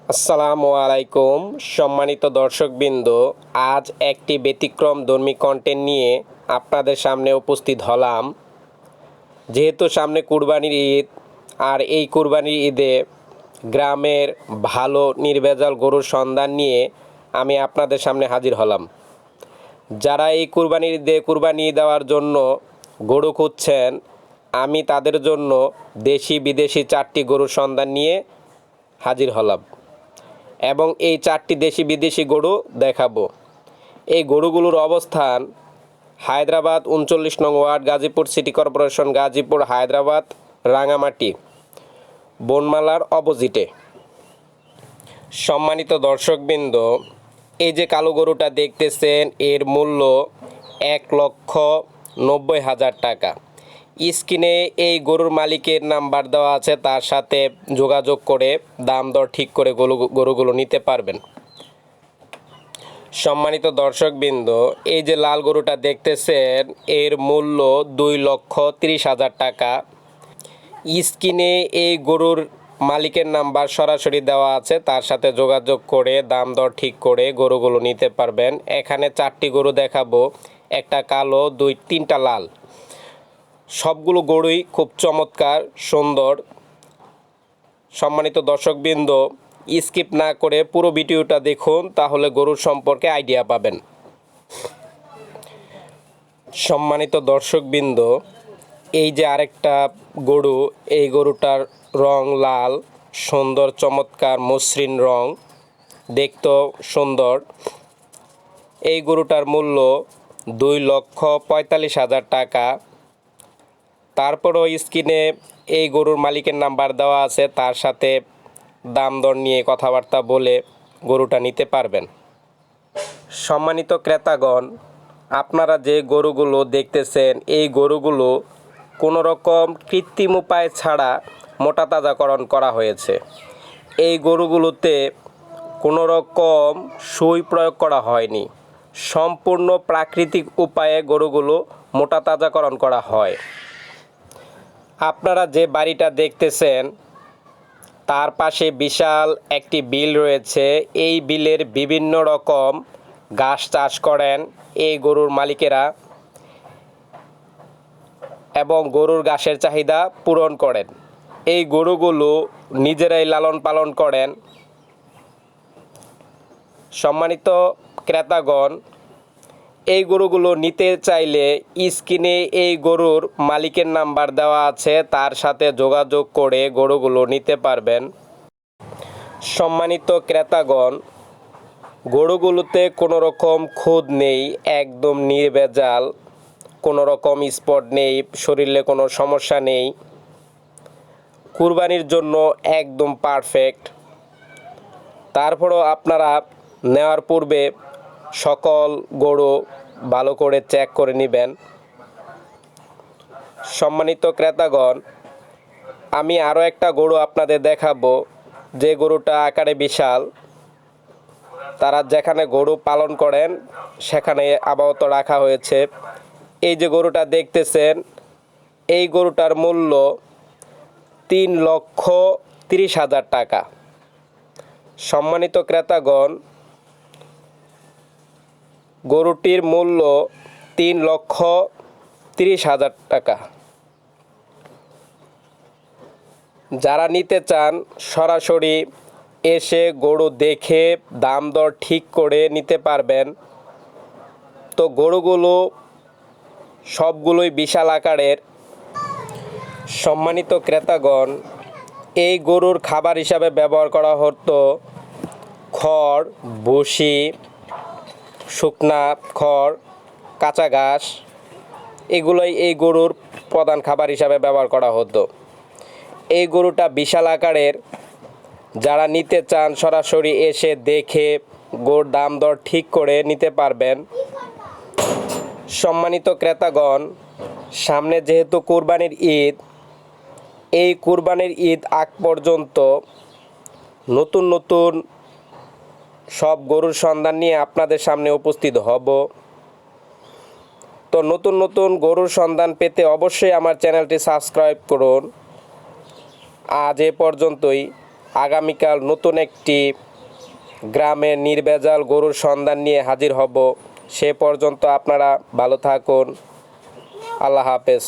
আসসালামু আলাইকুম সম্মানিত দর্শকবৃন্দ, আজ একটি ব্যতিক্রমধর্মী কন্টেন্ট নিয়ে আপনাদের সামনে উপস্থিত হলাম। যেহেতু সামনে কুরবানির ঈদ, আর এই কুরবানির ঈদে গ্রামের ভালো নির্ভেজাল গরুর সন্ধান নিয়ে আমি আপনাদের সামনে হাজির হলাম। যারা এই কুরবানির ঈদে কুরবানি দেওয়ার জন্য গরু খুঁজছেন, আমি তাদের জন্য দেশি বিদেশি 4টি গরুর সন্ধান নিয়ে হাজির হলাম এবং এই 4টি দেশি বিদেশি গরু দেখাবো। এই গরুগুলোর অবস্থান হায়দ্রাবাদ 39 নং ward, Gazipur city corporation, Gazipur, Hyderabad, Rangamati, বনমালার অপোজিটে। সম্মানিত দর্শকবৃন্দ, এই যে কালো গরুটা দেখতেছেন, এর মূল্য 1,90,000 টাকা। স্ক্রিনে এই গরুর মালিকের নাম্বার দেওয়া আছে, তার সাথে যোগাযোগ করে দাম দর ঠিক করে গরুগুলো নিতে পারবেন। সম্মানিত দর্শকবৃন্দ, এই যে লাল গরুটা দেখতেছেন, এর মূল্য 2,30,000 টাকা। স্ক্রিনে এই গরুর মালিকের নাম্বার সরাসরি দেওয়া আছে, তার সাথে যোগাযোগ করে দাম দর ঠিক করে গরুগুলো নিতে পারবেন। এখানে 4টি গরু দেখাবো, একটা কালো, 3টা লাল। সবগুলো গরুই খুব চমৎকার, সুন্দর। সম্মানিত দর্শকবৃন্দ, স্কিপ না করে পুরো ভিডিওটা দেখুন, তাহলে গরুর সম্পর্কে আইডিয়া পাবেন। সম্মানিত দর্শকবৃন্দ, এই যে আরেকটা গরু, এই গরুটার রং লাল, সুন্দর চমৎকার মসৃণ রং, দেখতেও সুন্দর। এই গরুটার মূল্য 2,45,000 টাকা। তারপরও স্ক্রিনে এই গরুর মালিকের নাম্বার দেওয়া আছে, তার সাথে দাম দর নিয়ে কথাবার্তা বলে গরুটা নিতে পারবেন। সম্মানিত ক্রেতাগণ, আপনারা যে গরুগুলো দেখতেছেন, এই গরুগুলো কোনো রকম কৃত্রিম উপায় ছাড়া মোটা তাজাকরণ করা হয়েছে। এই গরুগুলোতে কোনো রকম সুই প্রয়োগ করা হয়নি। সম্পূর্ণ প্রাকৃতিক উপায়ে গরুগুলো মোটা তাজাকরণ করা হয়। আপনারা যে বাড়িটা দেখতেছেন, তার পাশে বিশাল একটি বিল রয়েছে। এই বিলের বিভিন্ন রকম ঘাস চাষ করেন এই গরুর মালিকেরা এবং গরুর ঘাসের চাহিদা পূরণ করেন। এই গরুগুলো নিজেরাই লালন পালন করেন। সম্মানিত ক্রেতাগণ, এই গরুগুলো নিতে চাইলে স্ক্রিনে এই গরুর মালিকের নাম্বার দেওয়া আছে, তার সাথে যোগাযোগ করে গরুগুলো নিতে পারবেন। সম্মানিত ক্রেতাগণ, গরুগুলোতে কোনো রকম খুঁত নেই, একদম নির্ভেজাল, কোনো রকম স্পট নেই, শরীরে কোনো সমস্যা নেই। কুরবানির জন্য একদম পারফেক্ট। তারপরও আপনারা নেওয়ার পূর্বে সকল গরু ভালো করে চেক করে নেবেন। সম্মানিত ক্রেতাগণ, আমি আরও একটা গরু আপনাদের দেখাবো, যে গরুটা আকারে বিশাল। তারা যেখানে গরু পালন করেন সেখানে আপাতত রাখা হয়েছে। এই যে গরুটা দেখতেছেন, এই গরুটার মূল্য 3,30,000 টাকা। সম্মানিত ক্রেতাগণ, গরুটির মূল্য 3,30,000 টাকা। যারা নিতে চান সরাসরি এসে গরু দেখে দাম দর ঠিক করে নিতে পারবেন। তো গরুগুলো সবগুলোই বিশাল আকারের। সম্মানিত ক্রেতাগণ, এই গরুর খাবার হিসাবে ব্যবহার করা হতো খড়, ভুসি, শুকনা খড়, কাঁচা ঘাস। এগুলোই এই গরুর প্রধান খাবার হিসাবে ব্যবহার করা হতো। এই গরুটা বিশাল আকারের। যারা নিতে চান সরাসরি এসে দেখে গরুর দাম দর ঠিক করে নিতে পারবেন। সম্মানিত ক্রেতাগণ, সামনে যেহেতু কুরবানির ঈদ, এই কুরবানির ঈদ আগ পর্যন্ত নতুন নতুন সব গরুর সন্ধান নিয়ে আপনাদের সামনে উপস্থিত হব। তো নতুন নতুন গরুর সন্ধান পেতে অবশ্যই আমার চ্যানেলটি সাবস্ক্রাইব করুন। আজ এ পর্যন্তই। আগামীকাল নতুন একটি গ্রামের নির্ভেজাল গরুর সন্ধান নিয়ে হাজির হব। সে পর্যন্ত আপনারা ভালো থাকুন। আল্লাহ হাফেজ।